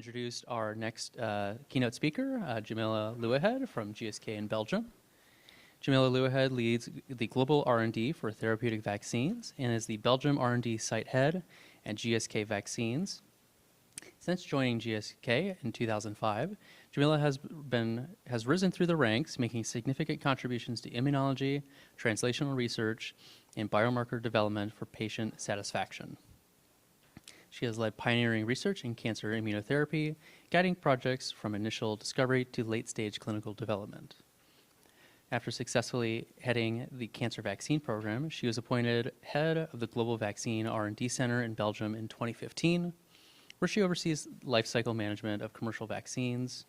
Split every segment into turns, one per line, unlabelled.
introduce our next keynote speaker, Jamila Louahed from GSK in Belgium. Jamila Louahed leads the global R&D for therapeutic vaccines and is the Belgium R&D site head at GSK Vaccines. Since joining GSK in 2005, Jamila has risen through the ranks, making significant contributions to immunology, translational research, and biomarker development for patient satisfaction. She has led pioneering research in cancer immunotherapy, guiding projects from initial discovery to late-stage clinical development. After successfully heading the cancer vaccine program, she was appointed head of the Global Vaccine R&D Center in Belgium in 2015, where she oversees lifecycle management of commercial vaccines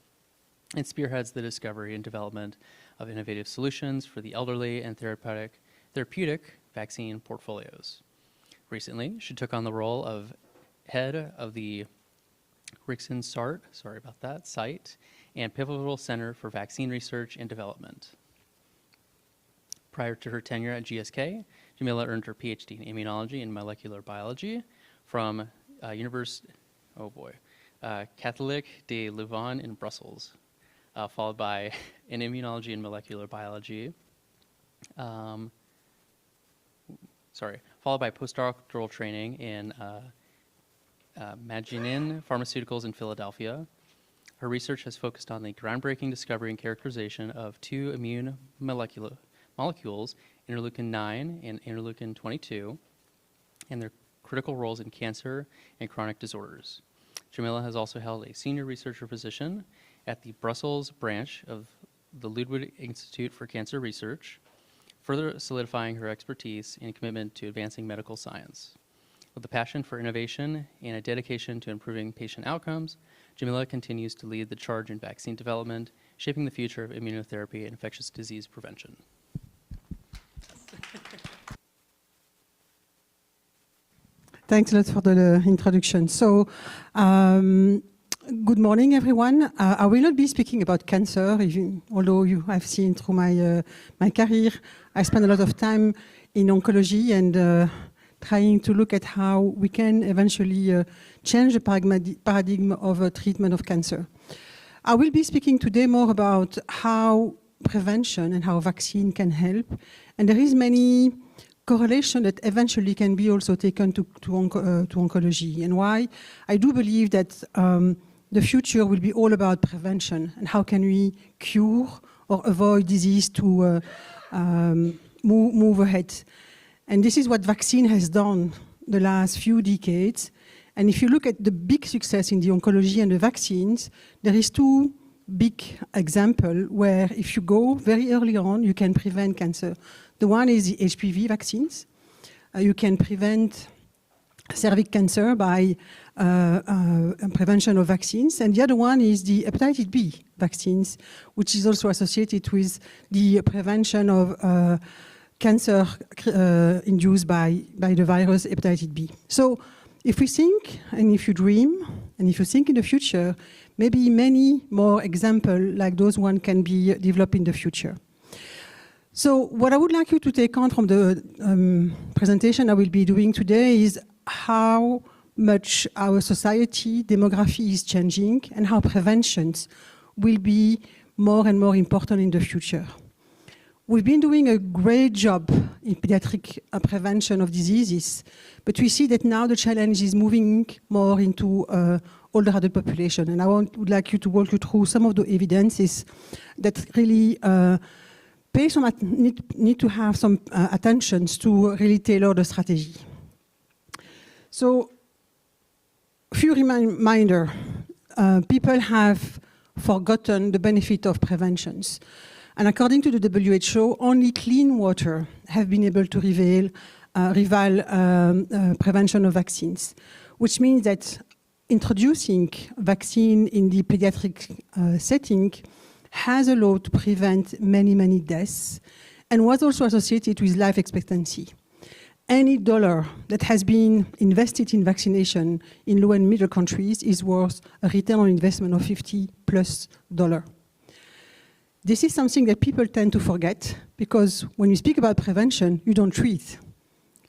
and spearheads the discovery and development of innovative solutions for the elderly and therapeutic vaccine portfolios. Recently, she took on the role of head of the Rixen SART, site and pivotal center for vaccine research and development. Prior to her tenure at GSK, Jamila earned her PhD in immunology and molecular biology from Catholic de Louvain in Brussels, followed by an immunology and molecular biology, followed by postdoctoral training in Maginin Pharmaceuticals in Philadelphia. Her research has focused on the groundbreaking discovery and characterization of two immune molecules, interleukin-9 and interleukin-22, and their critical roles in cancer and chronic disorders. Jamila has also held a senior researcher position at the Brussels branch of the Louahed Institute for Cancer Research, further solidifying her expertise and commitment to advancing medical science. With a passion for innovation and a dedication to improving patient outcomes, Jamila continues to lead the charge in vaccine development, shaping the future of immunotherapy and infectious disease prevention.
Thanks a lot for the introduction. So, good morning, everyone. I will not be speaking about cancer, although you have seen through my career, I spend a lot of time in oncology and trying to look at how we can eventually change the paradigm of treatment of cancer. I will be speaking today more about how prevention and how vaccine can help. And there is many correlation that eventually can be also taken to oncology, and why I do believe that the future will be all about prevention and how can we cure or avoid disease to move ahead. And this is what vaccine has done the last few decades. And if you look at the big success in the oncology and the vaccines, there is two big examples where if you go very early on, you can prevent cancer. The one is the HPV vaccines. You can prevent cervical cancer by prevention of vaccines. And the other one is the hepatitis B vaccines, which is also associated with the prevention of cancer induced by the virus hepatitis B. So if we think, and if you dream, and if you think in the future, maybe many more examples like those one can be developed in the future. So what I would like you to take on from the presentation I will be doing today is how much our society, demography is changing and how preventions will be more and more important in the future. We've been doing a great job in pediatric prevention of diseases, but we see that now the challenge is moving more into older adult population. And I would like you to walk you through some of the evidences that really need to have some attention to really tailor the strategy. So, few reminder, people have forgotten the benefit of preventions. And according to the WHO, only clean water have been able to rival prevention of vaccines, which means that introducing vaccine in the pediatric setting has allowed to prevent many, many deaths and was also associated with life expectancy. Any dollar that has been invested in vaccination in low and middle countries is worth a return on investment of $50+. This is something that people tend to forget because when you speak about prevention, you don't treat.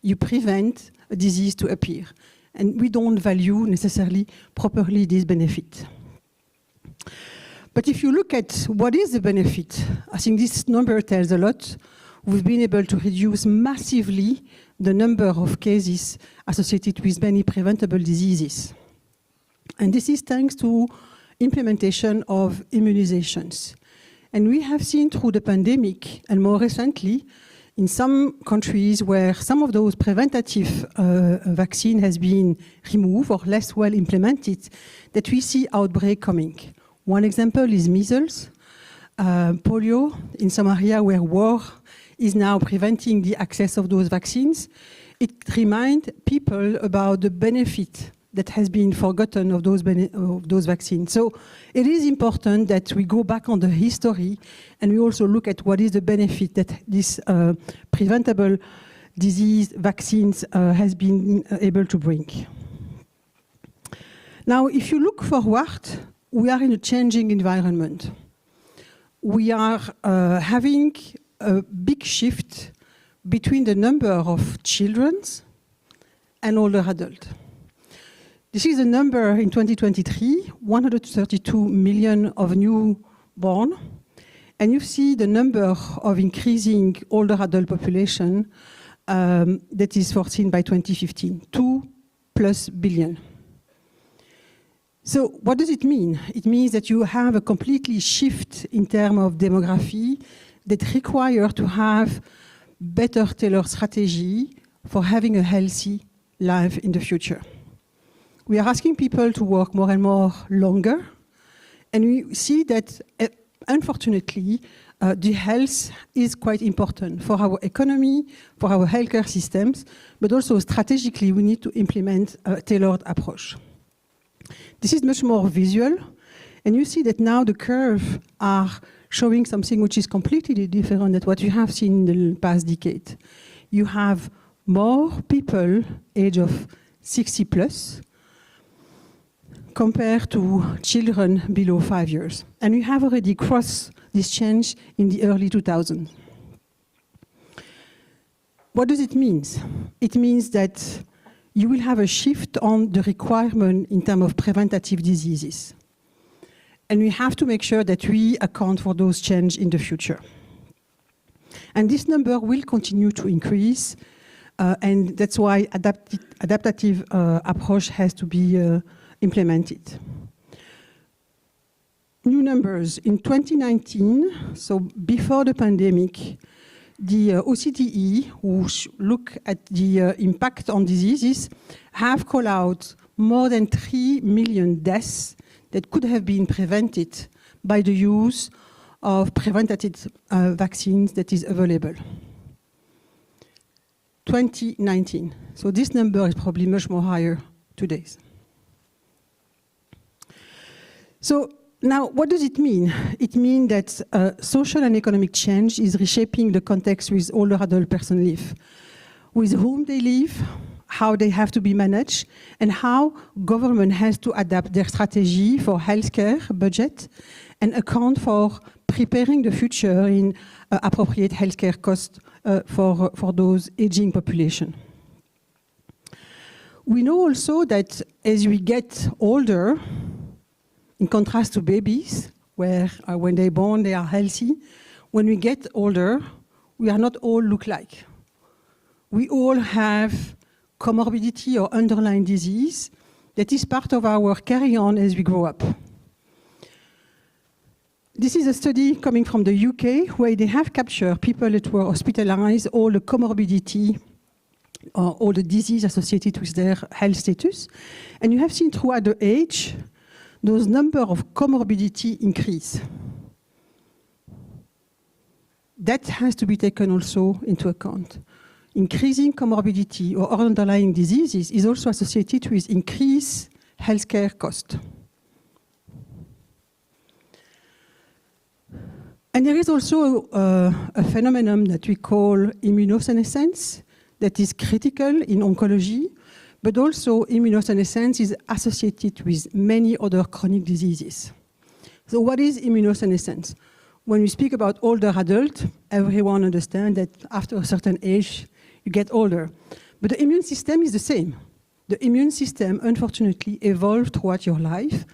You prevent a disease to appear. And we don't value necessarily properly this benefit. But if you look at what is the benefit, I think this number tells a lot. We've been able to reduce massively the number of cases associated with many preventable diseases. And this is thanks to implementation of immunizations. And we have seen through the pandemic, and more recently, in some countries where some of those preventative vaccine has been removed or less well implemented, that we see outbreak coming. One example is measles, polio, in some area where war is now preventing the access of those vaccines. It reminds people about the benefit that has been forgotten of those vaccines. So it is important that we go back on the history and we also look at what is the benefit that this preventable disease vaccines has been able to bring. Now, if you look forward, we are in a changing environment. We are having a big shift between the number of children and older adults. This is a number in 2023, 132 million of newborn, and you see the number of increasing older adult population that is foreseen by 2015, 2+ billion. So what does it mean? It means that you have a completely shift in terms of demography that require to have better tailored strategy for having a healthy life in the future. We are asking people to work more and more longer, and we see that, unfortunately, the health is quite important for our economy, for our healthcare systems, but also strategically we need to implement a tailored approach. This is much more visual, and you see that now the curves are showing something which is completely different than what you have seen in the past decade. You have more people age of 60+ compared to children below 5 years. And we have already crossed this change in the early 2000s. What does it mean? It means that you will have a shift on the requirement in terms of preventative diseases. And we have to make sure that we account for those changes in the future. And this number will continue to increase, and that's why adaptive approach has to be implemented. New numbers. In 2019, so before the pandemic, the OCDE, who look at the impact on diseases, have called out more than 3 million deaths that could have been prevented by the use of preventative vaccines that is available. 2019. So this number is probably much more higher today. So now, what does it mean? It means that social and economic change is reshaping the context with older adult persons live, with whom they live, how they have to be managed, and how government has to adapt their strategy for healthcare budget and account for preparing the future in appropriate healthcare costs for those aging population. We know also that as we get older, in contrast to babies, where when they're born, they are healthy. When we get older, we are not all look like. We all have comorbidity or underlying disease that is part of our carry-on as we grow up. This is a study coming from the UK, where they have captured people that were hospitalized, all the comorbidity, or all the disease associated with their health status. And you have seen throughout the age, those number of comorbidity increase. That has to be taken also into account. Increasing comorbidity or underlying diseases is also associated with increased healthcare cost. And there is also a phenomenon that we call immunosenescence that is critical in oncology, but also immunosenescence is associated with many other chronic diseases. So what is immunosenescence? When we speak about older adult, everyone understands that after a certain age, you get older. But the immune system is the same. The immune system, unfortunately, evolved throughout your life,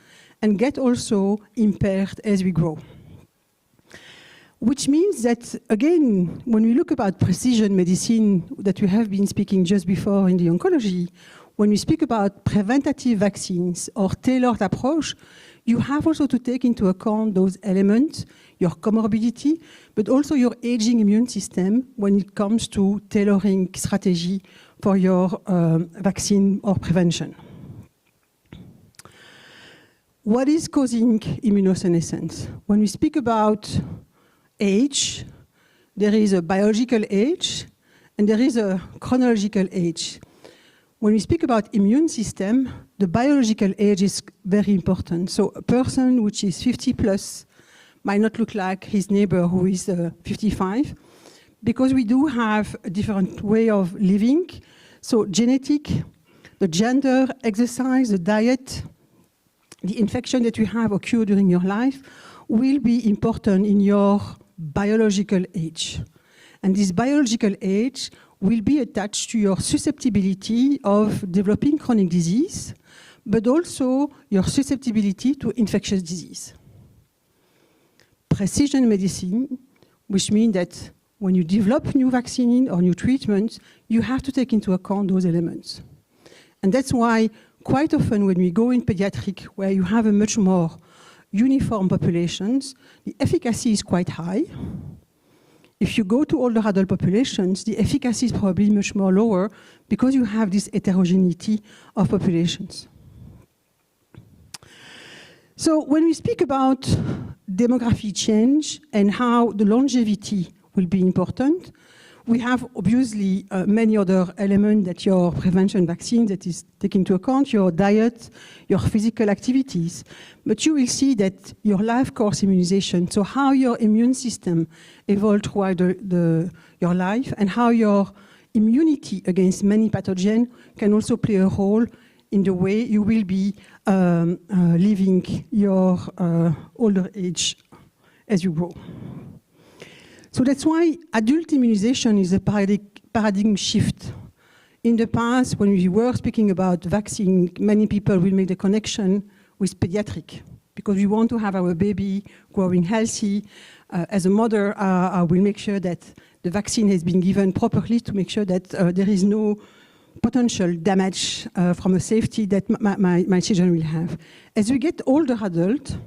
and get also impaired as we grow. Which means that, again, when we look about precision medicine that we have been speaking just before in the oncology, when we speak about preventative vaccines or tailored approach, you have also to take into account those elements, your comorbidity, but also your aging immune system when it comes to tailoring strategy for your vaccine or prevention. What is causing immunosenescence? When we speak about age, there is a biological age and there is a chronological age. When we speak about immune system, the biological age is very important. So a person which is 50 plus might not look like his neighbor who is 55, because we do have a different way of living. So genetic, the gender, exercise, the diet, the infection that you have occur during your life will be important in your biological age. And this biological age will be attached to your susceptibility of developing chronic disease, but also your susceptibility to infectious disease. Precision medicine, which means that when you develop new vaccine or new treatments, you have to take into account those elements. And that's why quite often when we go in pediatric, where you have a much more uniform populations, the efficacy is quite high. If you go to older adult populations, the efficacy is probably much more lower because you have this heterogeneity of populations. So when we speak about demography change and how the longevity will be important, we have obviously many other elements that your prevention vaccine that is taking into account, your diet, your physical activities. But you will see that your life course immunization, so how your immune system evolved throughout your life and how your immunity against many pathogens can also play a role in the way you will be living your older age as you grow. So that's why adult immunization is a paradigm shift. In the past, when we were speaking about vaccine, many people will make the connection with pediatric, because we want to have our baby growing healthy. As a mother, I will make sure that the vaccine has been given properly to make sure that there is no potential damage from a safety that my children will have. As we get older adult,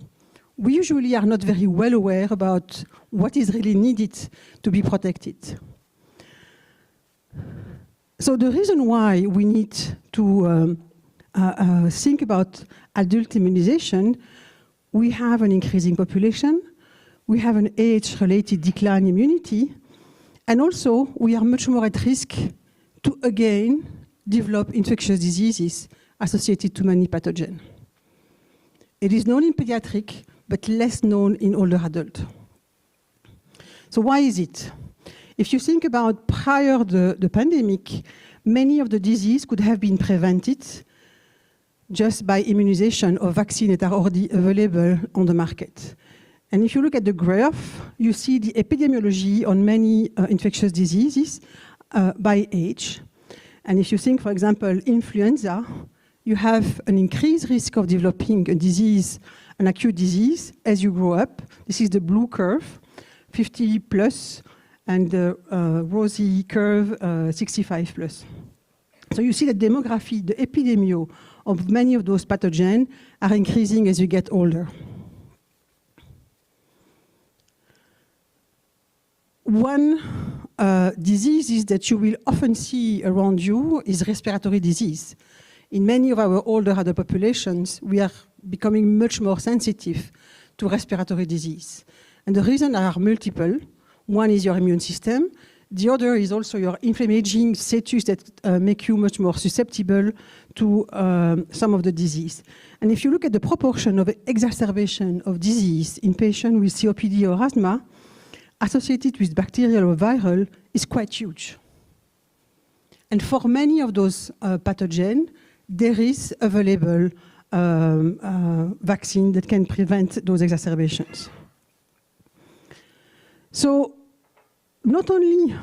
we usually are not very well aware about what is really needed to be protected. So the reason why we need to think about adult immunization, we have an increasing population, we have an age-related decline in immunity, and also we are much more at risk to again develop infectious diseases associated to many pathogens. It is known in pediatric, but less known in older adult. So why is it? If you think about prior to the pandemic, many of the diseases could have been prevented just by immunization of vaccines that are already available on the market. And if you look at the graph, you see the epidemiology on many infectious diseases by age. And if you think, for example, influenza, you have an increased risk of developing a disease, an acute disease, as you grow up. This is the blue curve, 50 plus, and the rosy curve, 65 plus. So you see the demography, the epidemiology of many of those pathogens are increasing as you get older. One disease that you will often see around you is respiratory disease. In many of our older adult populations, we are becoming much more sensitive to respiratory disease. And the reasons are multiple. One is your immune system. The other is also your inflammaging status that make you much more susceptible to some of the disease. And if you look at the proportion of exacerbation of disease in patients with COPD or asthma, associated with bacterial or viral, is quite huge. And for many of those pathogens, there is available vaccine that can prevent those exacerbations. So not only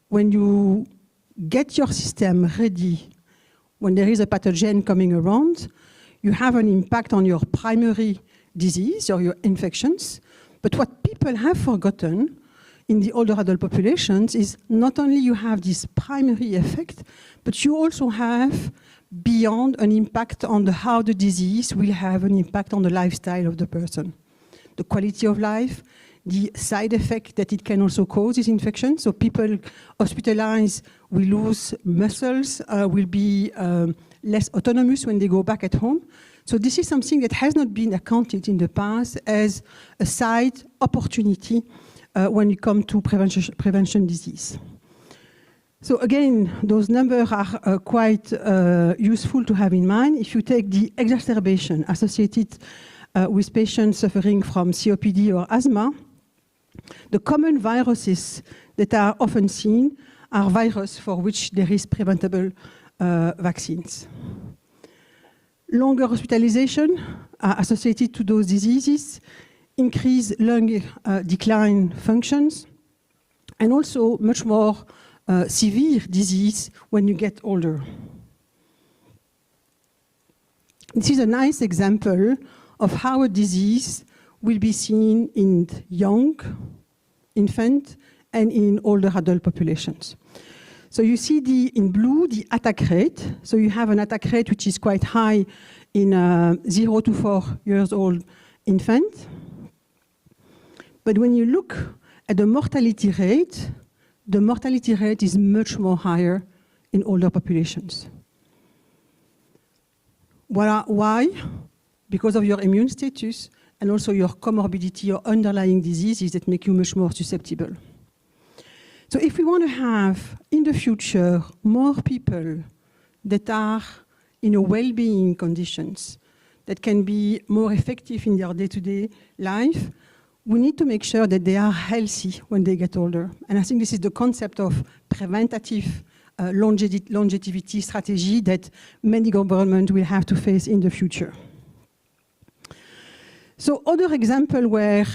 when you get your system ready, when there is a pathogen coming around, you have an impact on your primary disease or your infections. But what people have forgotten in the older adult populations is not only you have this primary effect, but you also have beyond an impact on how the disease will have an impact on the lifestyle of the person. The quality of life, the side effect that it can also cause is infection. So people hospitalized will lose muscles, will be less autonomous when they go back at home. So this is something that has not been accounted in the past as a side opportunity when you come to prevention disease. So again, those numbers are quite useful to have in mind. If you take the exacerbation associated with patients suffering from COPD or asthma, the common viruses that are often seen are viruses for which there is preventable vaccines. Longer hospitalization associated to those diseases, increased lung decline functions, and also much more severe disease when you get older. This is a nice example of how a disease will be seen in young infant and in older adult populations. So you see in blue the attack rate. So you have an attack rate which is quite high in 0 to 4 years old infant. But when you look at the mortality rate is much more higher in older populations. Why? Because of your immune status and also your comorbidity or underlying diseases that make you much more susceptible. So if we want to have, in the future, more people that are in a well-being conditions, that can be more effective in their day-to-day life, we need to make sure that they are healthy when they get older. And I think this is the concept of preventative longevity strategy that many governments will have to face in the future. So other example where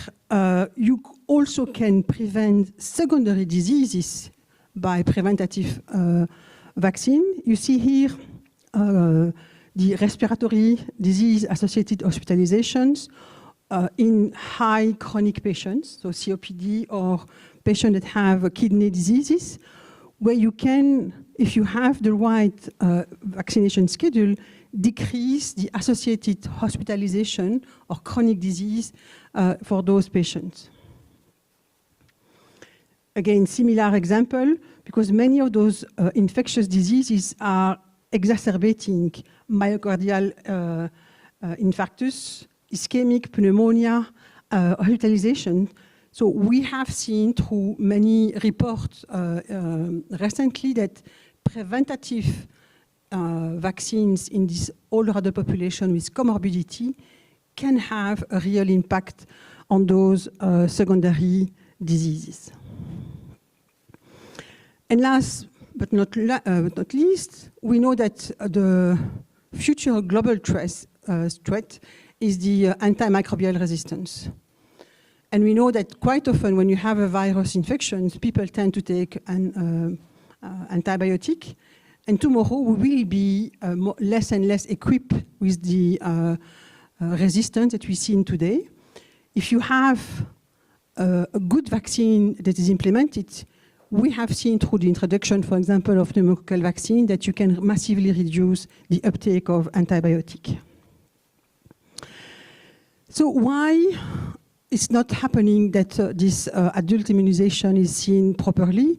you also can prevent secondary diseases by preventative vaccine. You see here the respiratory disease-associated hospitalizations in high chronic patients, so COPD or patients that have kidney diseases, where you can, if you have the right vaccination schedule, decrease the associated hospitalization or chronic disease for those patients. Again, similar example, because many of those infectious diseases are exacerbating myocardial infarctus, ischemic pneumonia, hospitalization. So we have seen through many reports recently that preventative vaccines in this older adult population with comorbidity can have a real impact on those secondary diseases. And last but not least, we know that the future global threat is the antimicrobial resistance. And we know that quite often when you have a virus infection, people tend to take an antibiotic. And tomorrow we will be less and less equipped with the resistance that we see today. If you have a good vaccine that is implemented, we have seen through the introduction, for example, of pneumococcal vaccine that you can massively reduce the uptake of antibiotic. So why it's not happening that this adult immunization is seen properly?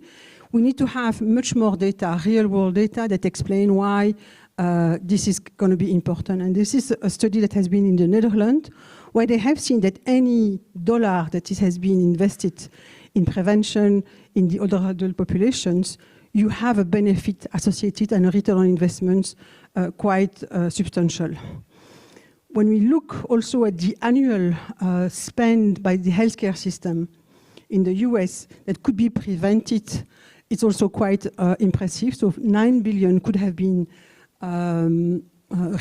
We need to have much more data, real-world data, that explain why this is going to be important. And this is a study that has been in the Netherlands, where they have seen that any dollar that has been invested in prevention in the older adult populations, you have a benefit associated and a return on investments quite substantial. When we look also at the annual spend by the healthcare system in the US that could be prevented, it's also quite impressive. So 9 billion could have been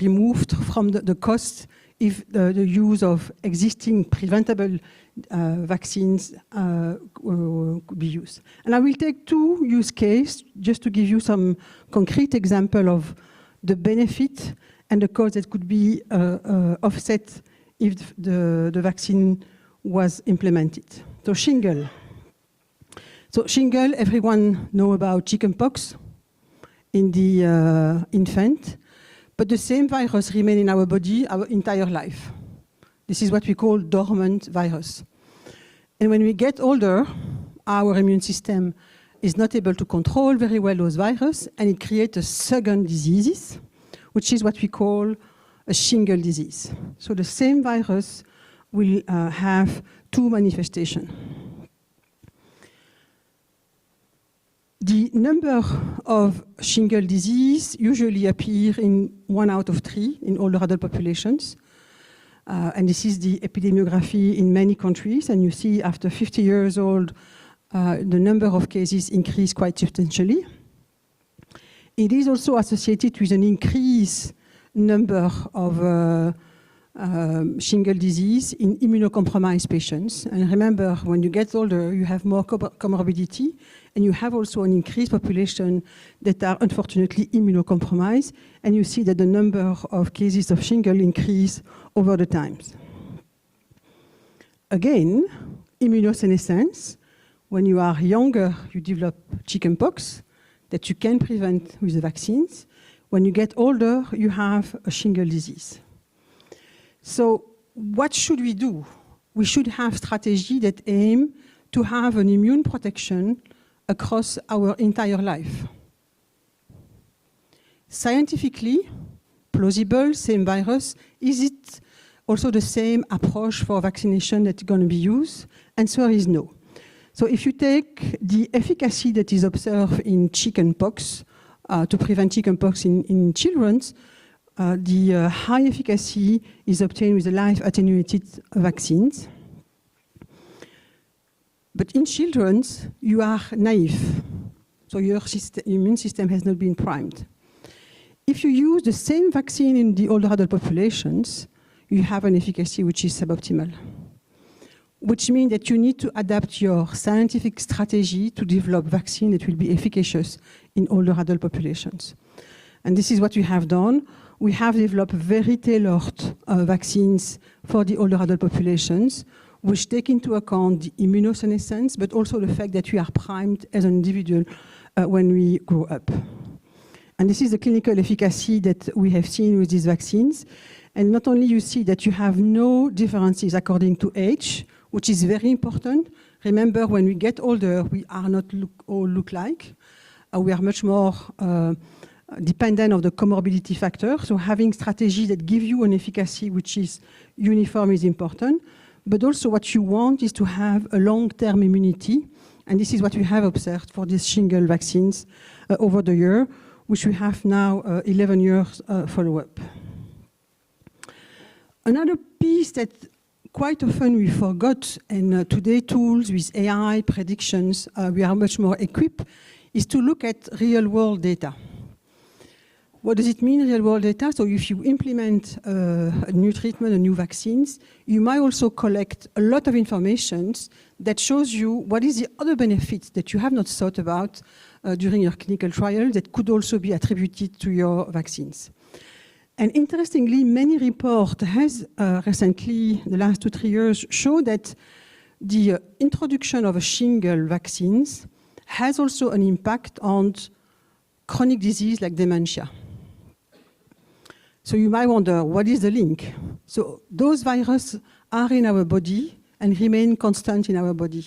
removed from the cost if the use of existing preventable vaccines could be used. And I will take two use cases just to give you some concrete example of the benefit and the cost that could be offset if the vaccine was implemented. So shingle. So shingle, everyone know about chickenpox in the infant, but the same virus remain in our body our entire life. This is what we call dormant virus. And when we get older, our immune system is not able to control very well those viruses, and it creates a second disease, which is what we call a shingle disease. So the same virus will have two manifestations. The number of shingle disease usually appear in 1 out of 3 in older adult populations. And this is the epidemiography in many countries. And you see after 50 years old, the number of cases increase quite substantially. It is also associated with an increased number of shingle disease in immunocompromised patients. And remember, when you get older, you have more comorbidity, and you have also an increased population that are unfortunately immunocompromised. And you see that the number of cases of shingle increase over the times. Again, immunosenescence. When you are younger, you develop chickenpox that you can prevent with the vaccines. When you get older, you have a shingle disease. So what should we do? We should have strategy that aim to have an immune protection across our entire life. Scientifically, plausible, same virus, is it also the same approach for vaccination that's going to be used? Answer is no. So if you take the efficacy that is observed in chickenpox, to prevent chickenpox in children, the high efficacy is obtained with the live attenuated vaccines. But in children, you are naive. So your immune system has not been primed. If you use the same vaccine in the older adult populations, you have an efficacy which is suboptimal, which means that you need to adapt your scientific strategy to develop vaccine that will be efficacious in older adult populations. And this is what we have done. We have developed very tailored vaccines for the older adult populations, which take into account the immunosenescence, but also the fact that we are primed as an individual when we grow up. And this is the clinical efficacy that we have seen with these vaccines. And not only you see that you have no differences according to age, which is very important. Remember, when we get older, we are not all look like. We are much more dependent on the comorbidity factor. So having strategies that give you an efficacy which is uniform is important. But also what you want is to have a long-term immunity. And this is what we have observed for these shingle vaccines over the year, which we have now 11 years follow-up. Another piece that quite often we forgot, and today tools with AI predictions, we are much more equipped, is to look at real-world data. What does it mean, real-world data? So if you implement a new treatment, a new vaccines, you might also collect a lot of information that shows you what is the other benefits that you have not thought about during your clinical trial that could also be attributed to your vaccines. And interestingly, many reports has recently, the last 2-3 years, show that the introduction of a shingle vaccines has also an impact on chronic disease like dementia. So you might wonder, what is the link? So those viruses are in our body and remain constant in our body.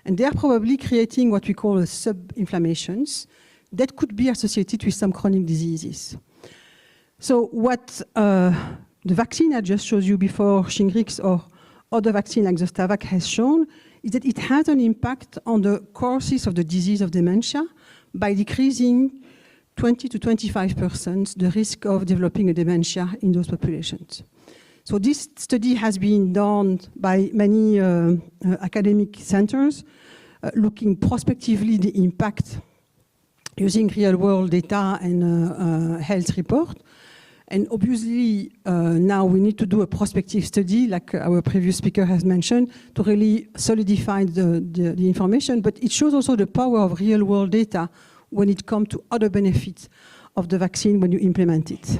And they are probably creating what we call sub-inflammations that could be associated with some chronic diseases. So what the vaccine I just showed you before, Shingrix or other vaccine like Zostavac has shown, is that it has an impact on the courses of the disease of dementia by decreasing 20 to 25% the risk of developing a dementia in those populations. So this study has been done by many academic centers, looking prospectively the impact using real-world data and health report. And obviously, now we need to do a prospective study, like our previous speaker has mentioned, to really solidify the information. But it shows also the power of real-world data when it comes to other benefits of the vaccine when you implement it.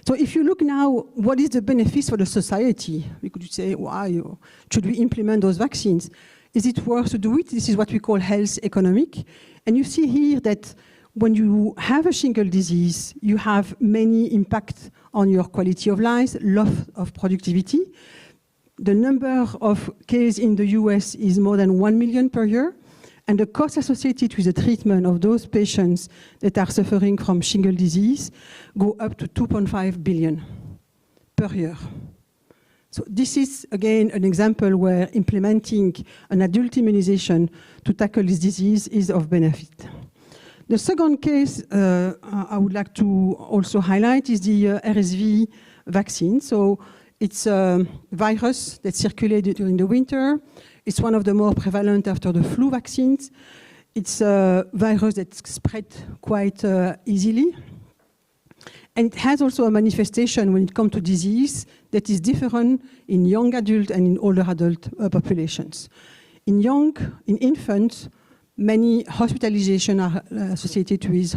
So if you look now, what is the benefits for the society? We could say, why should we implement those vaccines? Is it worth to do it? This is what we call health economic. And you see here that when you have a shingle disease, you have many impacts on your quality of life, loss of productivity. The number of cases in the US is more than 1 million per year. And the cost associated with the treatment of those patients that are suffering from shingle disease go up to 2.5 billion per year. So this is, again, an example where implementing an adult immunization to tackle this disease is of benefit. The second case I would like to also highlight is the RSV vaccine. So it's a virus that circulated during the winter. It's one of the more prevalent after the flu vaccines. It's a virus that spread quite easily. And it has also a manifestation when it comes to disease that is different in young adult and in older adult populations. In infants, many hospitalizations are associated with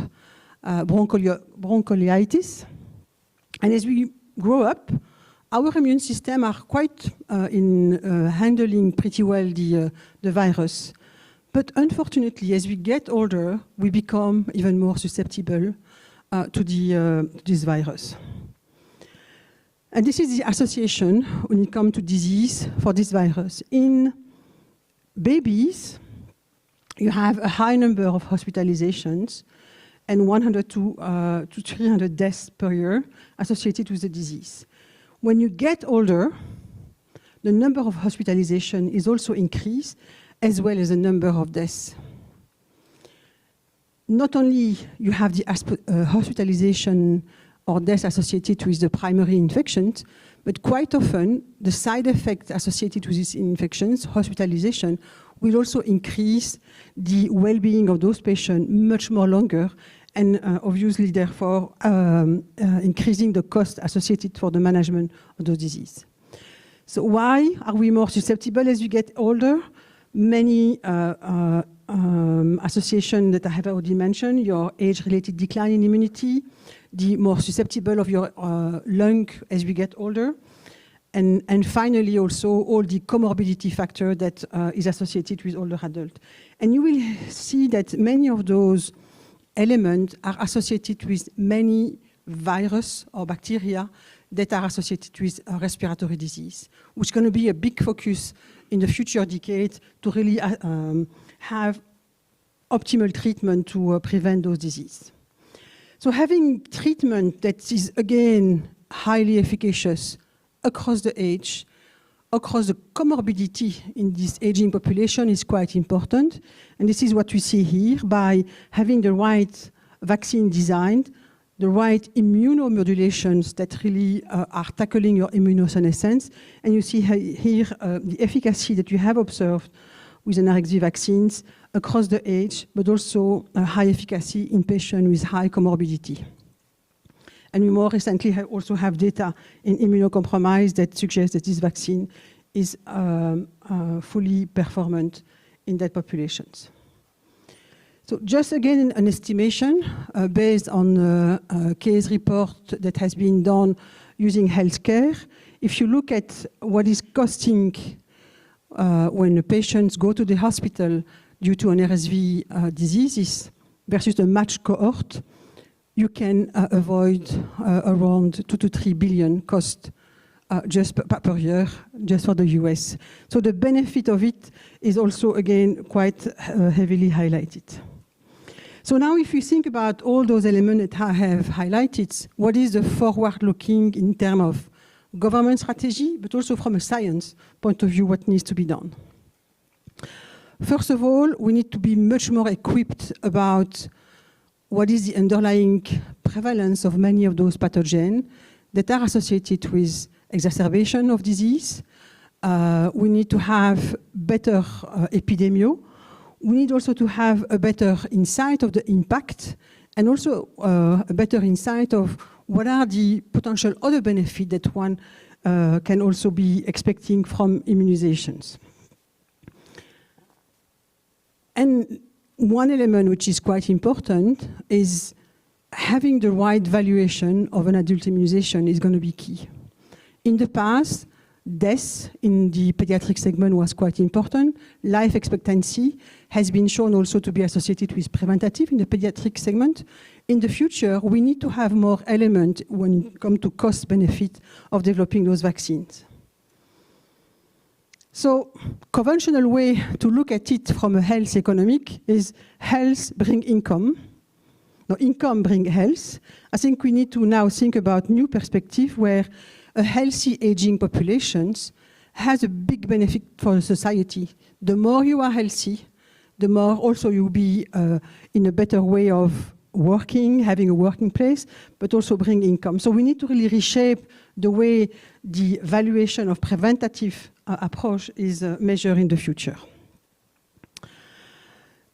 bronchiolitis. And as we grow up, our immune system are quite in handling pretty well the virus. But unfortunately, as we get older, we become even more susceptible to this virus. And this is the association when it comes to disease for this virus. In babies, you have a high number of hospitalizations and 100 to 300 deaths per year associated with the disease. When you get older, the number of hospitalizations is also increased, as well as the number of deaths. Not only you have the hospitalization or death associated with the primary infections, but quite often the side effects associated with these infections, hospitalization, will also increase the well-being of those patients much more longer, and obviously, therefore, increasing the cost associated for the management of those disease. So why are we more susceptible as we get older? Many associations that I have already mentioned, your age-related decline in immunity, the more susceptible of your lung as we get older, and finally also all the comorbidity factor that is associated with older adults. And you will see that many of those elements are associated with many virus or bacteria that are associated with respiratory disease, which is going to be a big focus in the future decade to really have optimal treatment to prevent those diseases. So having treatment that is, again, highly efficacious across the age, across the comorbidity in this aging population is quite important. And this is what we see here by having the right vaccine designed, the right immunomodulations that really are tackling your immunosenescence. And you see here the efficacy that you have observed with an RSV vaccines across the age, but also a high efficacy in patients with high comorbidity. And we more recently also have data in immunocompromised that suggests that this vaccine is fully performant in that populations. So just again, an estimation based on a case report that has been done using healthcare. If you look at what is costing when the patients go to the hospital due to an RSV diseases versus the matched cohort, you can avoid around 2 to 3 billion cost just per year, just for the US. So the benefit of it is also, again, quite heavily highlighted. So now if you think about all those elements that I have highlighted, what is the forward-looking in terms of government strategy, but also from a science point of view, what needs to be done? First of all, we need to be much more equipped about what is the underlying prevalence of many of those pathogens that are associated with exacerbation of disease. We need to have better epidemiology. We need also to have a better insight of the impact and also a better insight of what are the potential other benefits that one can also be expecting from immunizations. And one element which is quite important is having the right valuation of an adult immunization is going to be key. In the past, death in the pediatric segment was quite important. Life expectancy has been shown also to be associated with preventative in the pediatric segment. In the future, we need to have more elements when it comes to cost benefit of developing those vaccines. So, conventional way to look at it from a health economic is health bring income. No, income bring health. I think we need to now think about new perspective where a healthy aging population has a big benefit for the society. The more you are healthy, the more also you'll be in a better way of working, having a working place, but also bring income. So we need to really reshape the way the valuation of preventative approach is measured in the future.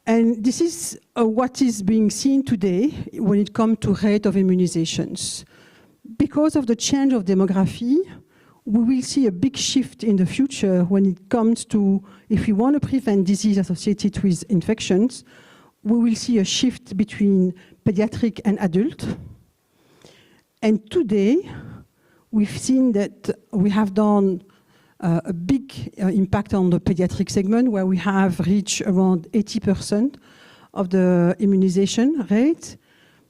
And this is what is being seen today when it comes to rate of immunizations. Because of the change of demography, we will see a big shift in the future when it comes to, if we want to prevent disease associated with infections, we will see a shift between pediatric and adult. And today, we've seen that we have done a big impact on the pediatric segment where we have reached around 80% of the immunization rate.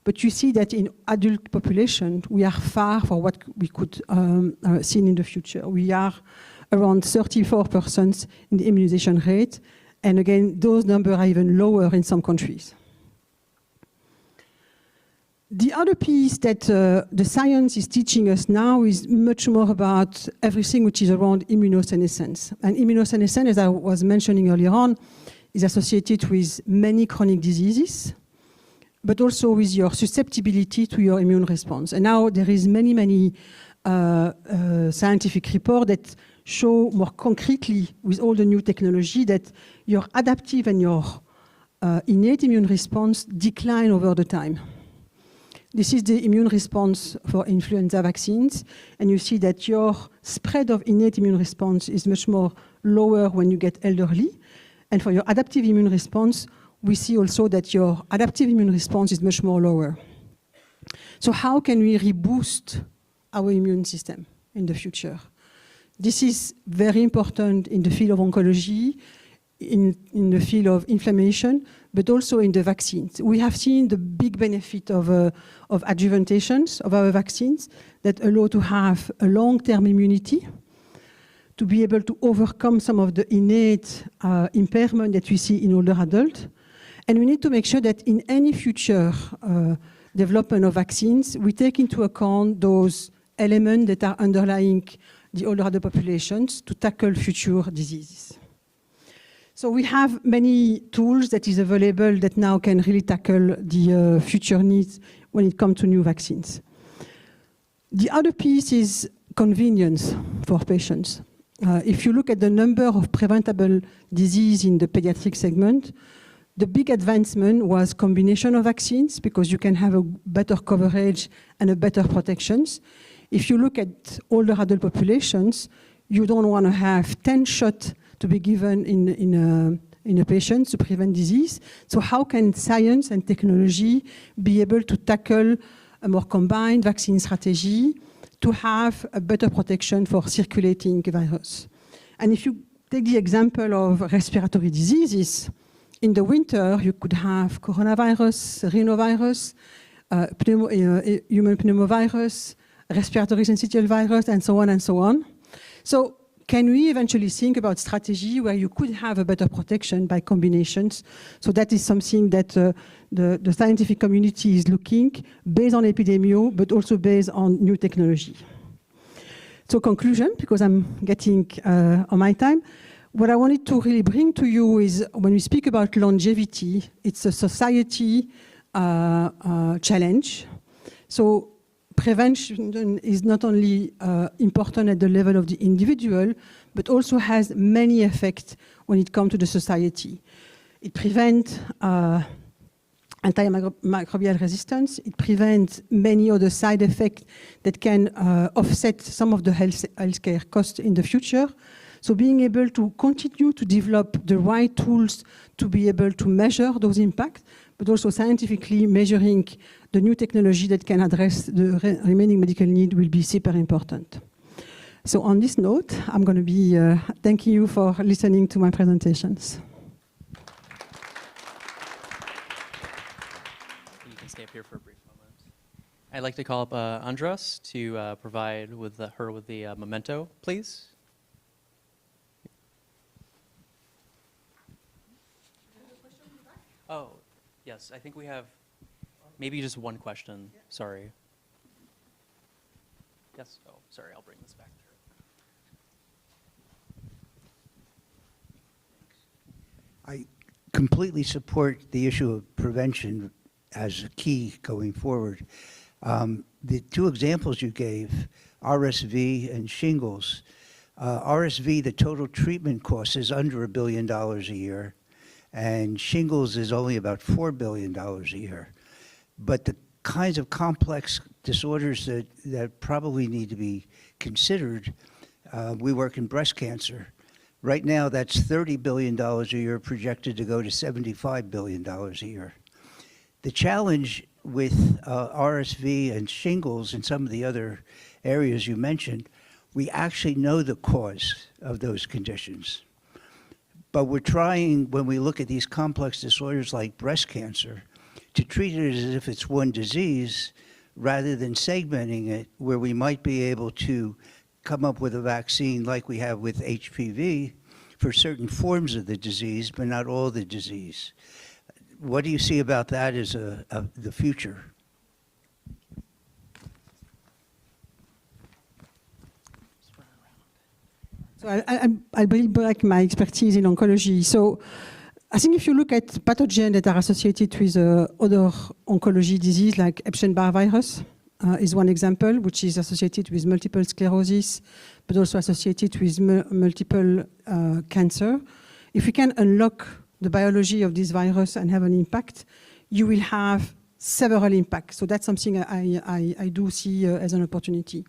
But you see that in adult population, we are far from what we could see in the future. We are around 34% in the immunization rate. And again, those numbers are even lower in some countries. The other piece that the science is teaching us now is much more about everything which is around immunosenescence. And immunosenescence, as I was mentioning earlier on, is associated with many chronic diseases, but also with your susceptibility to your immune response. And now there is many scientific reports that show more concretely with all the new technology that your adaptive and your innate immune response decline over the time. This is the immune response for influenza vaccines, and you see that your spread of innate immune response is much more lower when you get elderly. And for your adaptive immune response, we see also that your adaptive immune response is much more lower. So how can we reboost our immune system in the future? This is very important in the field of oncology, in the field of inflammation, but also in the vaccines. We have seen the big benefit of adjuvants of our vaccines that allow to have a long-term immunity, to be able to overcome some of the innate impairment that we see in older adults. And we need to make sure that in any future development of vaccines, we take into account those elements that are underlying the older adult populations to tackle future diseases. So we have many tools that is available that now can really tackle the future needs when it comes to new vaccines. The other piece is convenience for patients. If you look at the number of preventable disease in the pediatric segment, the big advancement was combination of vaccines because you can have a better coverage and a better protections. If you look at older adult populations, you don't want to have 10 shots to be given in a patient to prevent disease. So how can science and technology be able to tackle a more combined vaccine strategy to have a better protection for circulating virus? And if you take the example of respiratory diseases, in the winter, you could have coronavirus, rhinovirus, human pneumovirus, respiratory syncytial virus, and so on and so on. So can we eventually think about strategy where you could have a better protection by combinations? So that is something that the scientific community is looking based on epidemiology, but also based on new technology. So conclusion, because I'm getting on my time, what I wanted to really bring to you is when we speak about longevity, it's a society challenge. So prevention is not only important at the level of the individual, but also has many effects when it comes to the society. It prevents antimicrobial resistance. It prevents many other side effects that can offset some of the healthcare costs in the future. So being able to continue to develop the right tools to be able to measure those impacts, but also scientifically measuring the new technology that can address the remaining medical need will be super important. So on this note, I'm going to be thanking you for listening to my presentations.
You can stay up here for a brief moment. I'd like to call up Andras to provide her with the memento, please. Oh, yes, I think we have maybe just one question. Sorry. Yes, oh, sorry, I'll bring this back to her.
I completely support the issue of prevention as a key going forward. The two examples you gave, RSV and shingles. RSV, the total treatment cost is under $1 billion a year, and shingles is only about $4 billion a year. But the kinds of complex disorders that probably need to be considered, we work in breast cancer. Right now, that's $30 billion a year, projected to go to $75 billion a year. The challenge with RSV and shingles and some of the other areas you mentioned, we actually know the cause of those conditions. But we're trying, when we look at these complex disorders like breast cancer, to treat it as if it's one disease rather than segmenting it, where we might be able to come up with a vaccine like we have with HPV for certain forms of the disease, but not all the disease. What do you see about that as the future?
So I bring back my expertise in oncology. So I think if you look at pathogens that are associated with other oncology disease, like Epstein-Barr virus is one example, which is associated with multiple sclerosis, but also associated with multiple cancer. If we can unlock the biology of this virus and have an impact, you will have several impacts. So that's something I do see as an opportunity.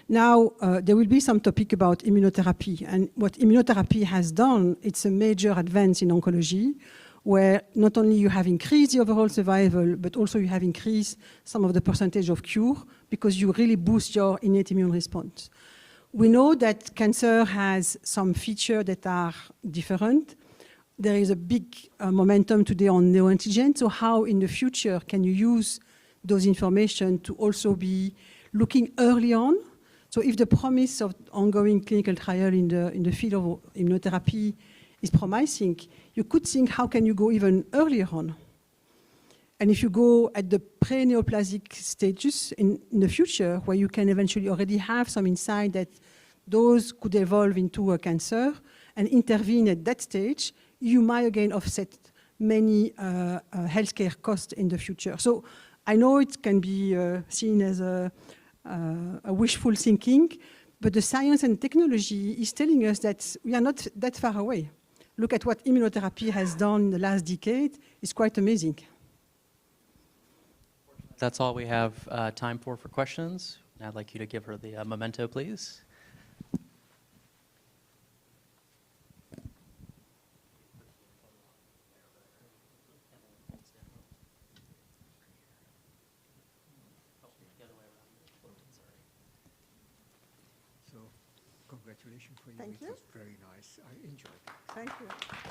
Now, there will be some topic about immunotherapy. And what immunotherapy has done, it's a major advance in oncology, where not only you have increased the overall survival, but also you have increased some of the percentage of cure, because you really boost your innate immune response. We know that cancer has some features that are different. There is a big momentum today on neoantigen. So how in the future can you use those information to also be looking early on? So if the promise of ongoing clinical trial in the field of immunotherapy is promising, you could think, how can you go even earlier on? And if you go at the pre-neoplastic stages in the future, where you can eventually already have some insight that those could evolve into a cancer and intervene at that stage, you might again offset many healthcare costs in the future. So I know it can be seen as a wishful thinking, but the science and technology is telling us that we are not that far away. Look at what immunotherapy has done in the last decade. It's quite amazing.
That's all we have time for questions. I'd like you to give her the memento, please.
So, congratulations for you.
Thank
It
you.
was very nice. I enjoyed it.
Thank you.